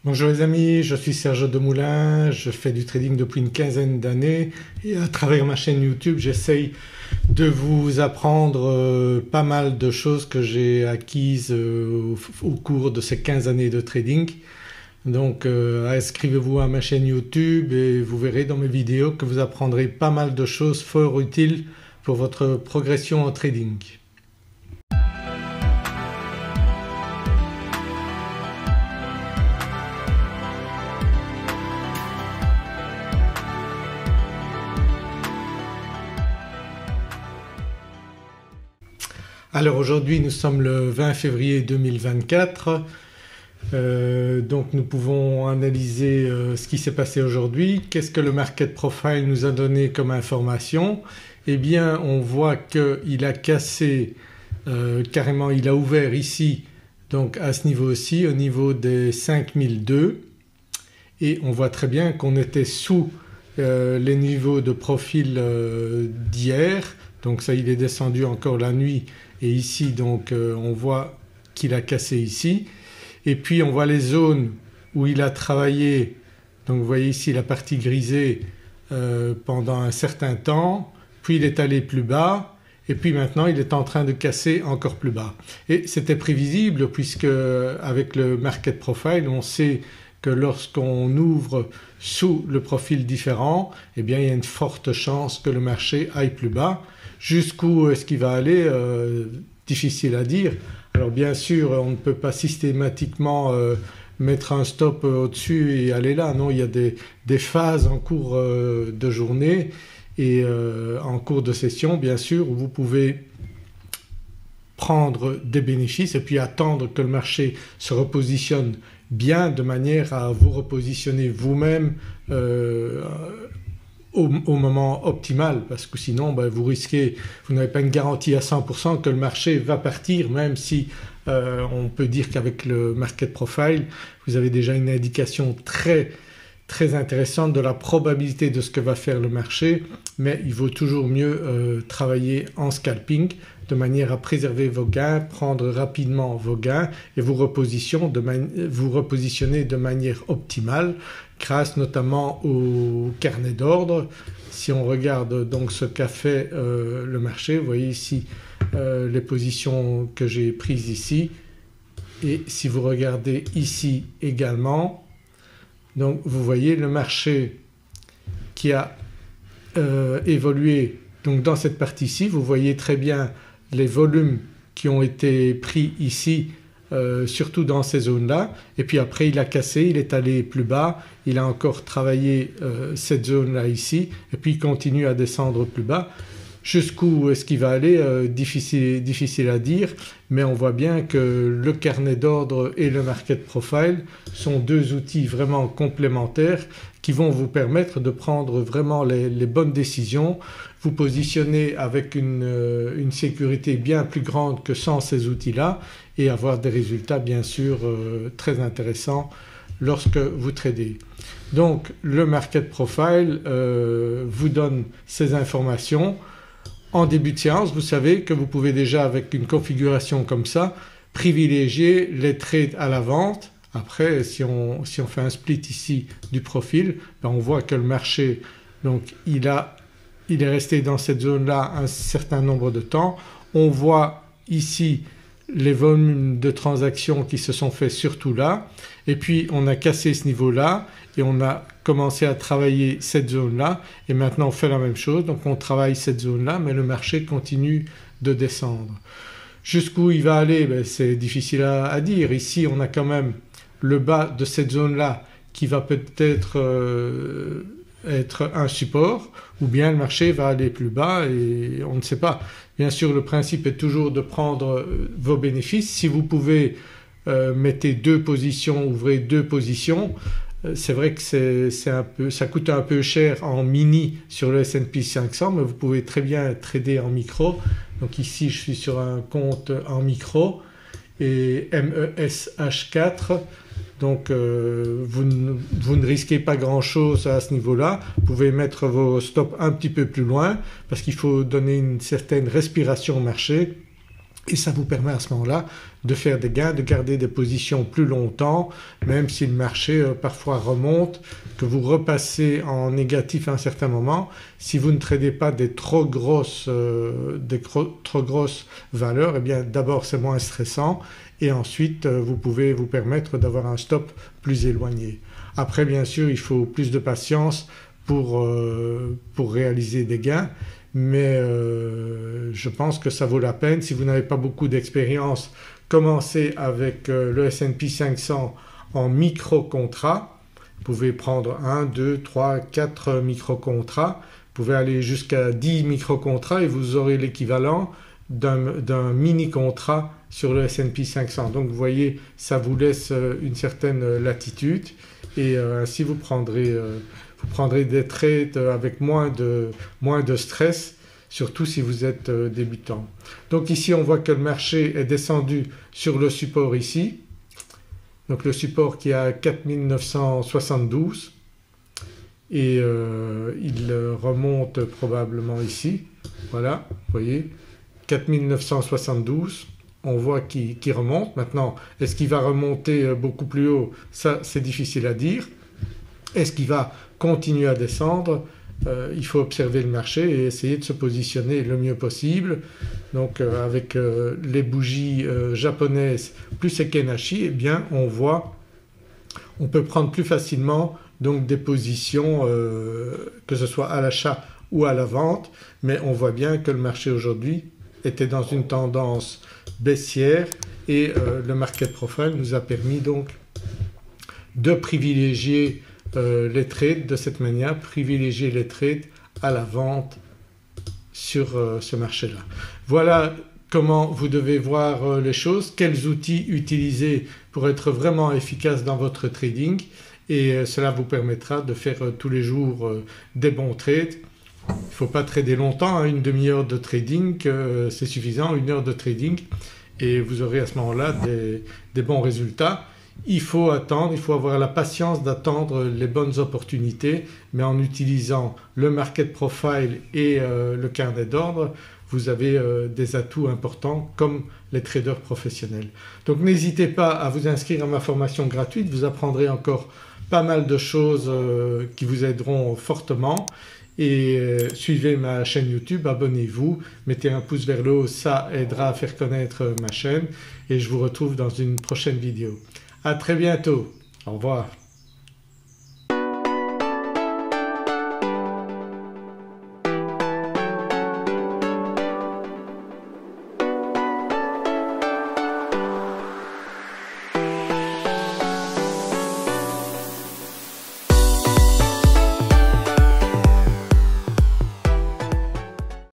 Bonjour les amis, je suis Serge Demoulin, je fais du trading depuis une quinzaine d'années et à travers ma chaîne YouTube j'essaye de vous apprendre pas mal de choses que j'ai acquises au cours de ces 15 années de trading. Donc inscrivez-vous à ma chaîne YouTube et vous verrez dans mes vidéos que vous apprendrez pas mal de choses fort utiles pour votre progression en trading. Alors aujourd'hui nous sommes le 20 février 2024, donc nous pouvons analyser ce qui s'est passé aujourd'hui. Qu'est-ce que le Market Profile nous a donné comme information? Eh bien on voit qu'il a cassé carrément, il a ouvert ici donc à ce niveau-ci, au niveau des 5002 et on voit très bien qu'on était sous les niveaux de profil d'hier. Donc ça il est descendu encore la nuit et ici donc on voit qu'il a cassé ici et puis on voit les zones où il a travaillé. Donc vous voyez ici la partie grisée pendant un certain temps, puis il est allé plus bas et puis maintenant il est en train de casser encore plus bas. Et c'était prévisible puisque avec le Market Profile on sait que lorsqu'on ouvre sous le profil différent eh bien il y a une forte chance que le marché aille plus bas. Jusqu'où est-ce qu'il va aller difficile à dire. Alors bien sûr on ne peut pas systématiquement mettre un stop au-dessus et aller là, non, il y a des phases en cours de journée et en cours de session bien sûr où vous pouvez prendre des bénéfices et puis attendre que le marché se repositionne bien de manière à vous repositionner vous-même au moment optimal, parce que sinon vous risquez, vous n'avez pas une garantie à 100% que le marché va partir, même si on peut dire qu'avec le Market Profile vous avez déjà une indication très intéressante de la probabilité de ce que va faire le marché, mais il vaut toujours mieux travailler en scalping de manière à préserver vos gains, prendre rapidement vos gains et vous repositionner de manière optimale grâce notamment au carnet d'ordre. Si on regarde donc ce qu'a fait le marché, vous voyez ici les positions que j'ai prises ici et si vous regardez ici également, donc vous voyez le marché qui a évolué. Donc dans cette partie-ci vous voyez très bien les volumes qui ont été pris ici surtout dans ces zones-là et puis après il a cassé, il est allé plus bas, il a encore travaillé cette zone-là ici et puis il continue à descendre plus bas. Jusqu'où est-ce qu'il va aller difficile à dire, mais on voit bien que le carnet d'ordre et le Market Profile sont deux outils vraiment complémentaires qui vont vous permettre de prendre vraiment les bonnes décisions, vous positionner avec une sécurité bien plus grande que sans ces outils-là et avoir des résultats bien sûr très intéressants lorsque vous tradez. Donc le Market Profile vous donne ces informations. En début de séance vous savez que vous pouvez déjà avec une configuration comme ça privilégier les trades à la vente. Après si on fait un split ici du profil on voit que le marché donc il est resté dans cette zone-là un certain nombre de temps. On voit ici les volumes de transactions qui se sont faits surtout là et puis on a cassé ce niveau-là et on a commencé à travailler cette zone-là et maintenant on fait la même chose, donc on travaille cette zone-là mais le marché continue de descendre. Jusqu'où il va aller c'est difficile à dire. Ici on a quand même le bas de cette zone-là qui va peut-être être un support ou bien le marché va aller plus bas et on ne sait pas. Bien sûr le principe est toujours de prendre vos bénéfices. Si vous pouvez mettez deux positions, ouvrez deux positions. C'est vrai que ça coûte un peu cher en mini sur le S&P 500 mais vous pouvez très bien trader en micro. Donc ici je suis sur un compte en micro et MESH4 donc vous ne risquez pas grand chose à ce niveau-là. Vous pouvez mettre vos stops un petit peu plus loin parce qu'il faut donner une certaine respiration au marché et ça vous permet à ce moment-là de faire des gains, de garder des positions plus longtemps même si le marché parfois remonte, que vous repassez en négatif à un certain moment. Si vous ne tradez pas des trop grosses valeurs, eh bien d'abord c'est moins stressant et ensuite vous pouvez vous permettre d'avoir un stop plus éloigné. Après bien sûr il faut plus de patience pour réaliser des gains, mais je pense que ça vaut la peine. Si vous n'avez pas beaucoup d'expérience, commencez avec le S&P 500 en micro-contrat. Vous pouvez prendre 1, 2, 3, 4 micro-contrats. Vous pouvez aller jusqu'à 10 micro-contrats et vous aurez l'équivalent d'un mini-contrat sur le S&P 500. Donc vous voyez, ça vous laisse une certaine latitude et ainsi vous prendrez des trades avec moins de stress, surtout si vous êtes débutant. Donc ici on voit que le marché est descendu sur le support ici, donc le support qui est à 4972 et il remonte probablement ici, voilà vous voyez 4972. On voit qu'il remonte. Maintenant est-ce qu'il va remonter beaucoup plus haut? Ça c'est difficile à dire. Est-ce qu'il va continuer à descendre? Il faut observer le marché et essayer de se positionner le mieux possible. Donc avec les bougies japonaises plus Seikenashi, eh bien on peut prendre plus facilement donc des positions que ce soit à l'achat ou à la vente, mais on voit bien que le marché aujourd'hui était dans une tendance baissière et le market profile nous a permis donc de privilégier les trades de cette manière, privilégier les trades à la vente sur ce marché-là. Voilà comment vous devez voir les choses, quels outils utiliser pour être vraiment efficace dans votre trading et cela vous permettra de faire tous les jours des bons trades. Il ne faut pas trader longtemps, une demi-heure de trading c'est suffisant, une heure de trading et vous aurez à ce moment-là des bons résultats. Il faut attendre, il faut avoir la patience d'attendre les bonnes opportunités, mais en utilisant le market profile et le carnet d'ordre vous avez des atouts importants comme les traders professionnels. Donc n'hésitez pas à vous inscrire à ma formation gratuite, vous apprendrez encore pas mal de choses qui vous aideront fortement et suivez ma chaîne YouTube, abonnez-vous, mettez un pouce vers le haut, ça aidera à faire connaître ma chaîne et je vous retrouve dans une prochaine vidéo. À très bientôt, au revoir.